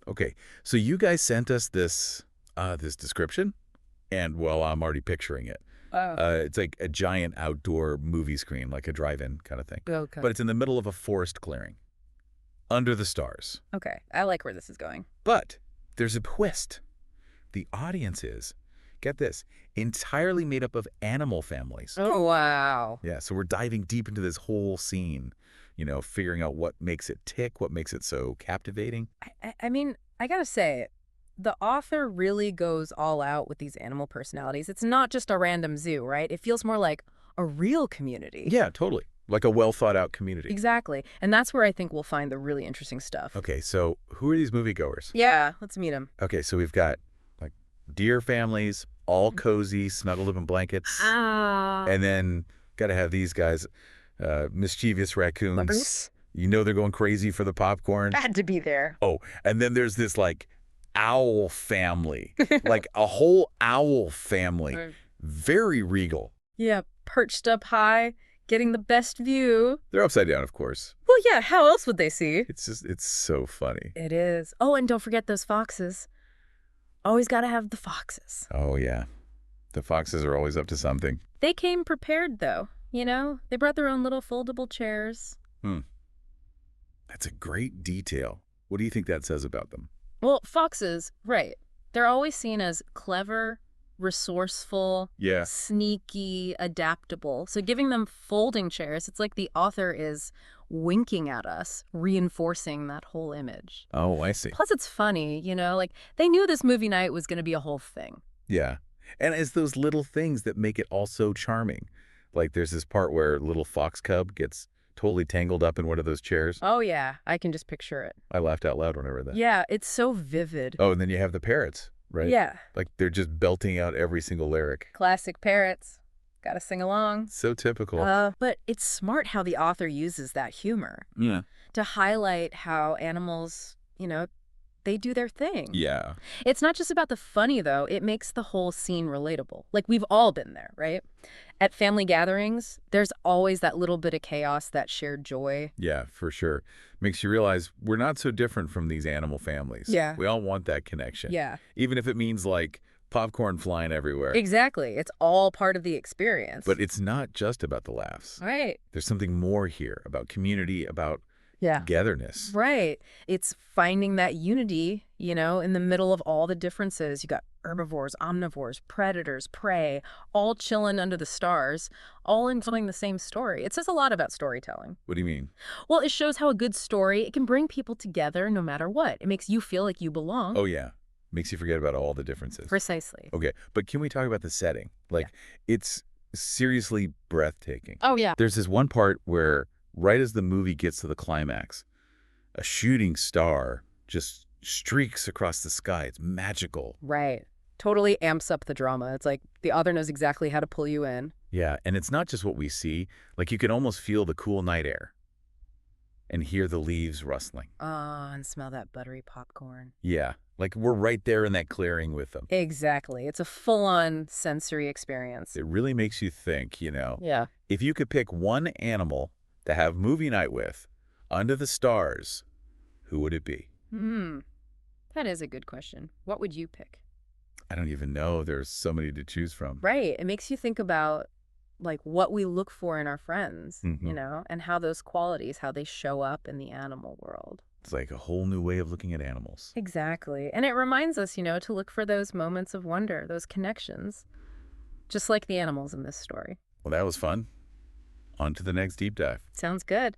Okay, so you guys sent us this description, and well, I'm already picturing it. Oh, It's like a giant outdoor movie screen, like a drive-in kind of thing. okay. But it's in the middle of a forest clearing, under the stars. Okay, I like where this is going. But there's a twist. The audience is, get this, entirely made up of animal families. Oh, wow. Yeah, so we're diving deep into this whole scene, figuring out what makes it tick, what makes it so captivating. I mean, I gotta say, the author really goes all out with these animal personalities. It's not just a random zoo, right? It feels more like a real community. Yeah, totally. Like a well thought out community. Exactly. And that's where I think we'll find the really interesting stuff. Okay, so who are these moviegoers? Yeah, let's meet them. Okay, so we've got like deer families, all cozy, snuggled up in blankets. Ah. And then got to have these guys, mischievous raccoons. Leopards? They're going crazy for the popcorn. Had to be there. Oh, and then there's this like owl family, like a whole owl family. Right. Very regal. Yeah, perched up high, getting the best view. They're upside down, of course. Well, yeah, how else would they see? It's so funny. It is. Oh, and don't forget those foxes. Always gotta have the foxes. Oh, yeah. The foxes are always up to something. They came prepared, though. They brought their own little foldable chairs. That's a great detail. What do you think that says about them? Well, foxes, right. They're always seen as clever, resourceful, Yeah. sneaky, adaptable. So giving them folding chairs, it's like the author is winking at us, reinforcing that whole image. Oh, I see. Plus, it's funny, like they knew this movie night was going to be a whole thing. Yeah. And it's those little things that make it all so charming. Like there's this part where little fox cub gets totally tangled up in one of those chairs. Oh, yeah. I can just picture it. I laughed out loud when I read that. Yeah, it's so vivid. Oh, and then you have the parrots, right? Yeah. Like they're just belting out every single lyric. Classic parrots. Gotta sing along. So typical. But it's smart how the author uses that humor Yeah. to highlight how animals, they do their thing. Yeah. It's not just about the funny, though. It makes the whole scene relatable. Like, we've all been there, right? At family gatherings, there's always that little bit of chaos, that shared joy. Yeah, for sure. Makes you realize we're not so different from these animal families. Yeah. We all want that connection. Yeah. Even if it means like popcorn flying everywhere. Exactly. It's all part of the experience. But it's not just about the laughs. Right. There's something more here about community, about Yeah. togetherness. Right. It's finding that unity, in the middle of all the differences. You got herbivores, omnivores, predators, prey, all chilling under the stars, all enjoying the same story. It says a lot about storytelling. What do you mean? Well, it shows how a good story, it can bring people together no matter what. It makes you feel like you belong. Oh, yeah. Makes you forget about all the differences. Precisely. Okay, but can we talk about the setting? Like, it's seriously breathtaking. Oh, yeah. There's this one part where, right as the movie gets to the climax, a shooting star just streaks across the sky. It's magical. Right. Totally amps up the drama. It's like the author knows exactly how to pull you in. Yeah, and it's not just what we see. Like, you can almost feel the cool night air and hear the leaves rustling. Oh, and smell that buttery popcorn. Yeah, like we're right there in that clearing with them. Exactly. It's a full-on sensory experience. It really makes you think, Yeah. if you could pick one animal to have movie night with under the stars, who would it be? That is a good question. What would you pick? I don't even know. There's so many to choose from. Right. It makes you think about like what we look for in our friends, Mhm. and how those qualities, how they show up in the animal world. It's like a whole new way of looking at animals. Exactly. And it reminds us, to look for those moments of wonder, those connections, just like the animals in this story. Well, that was fun. On to the next deep dive. Sounds good.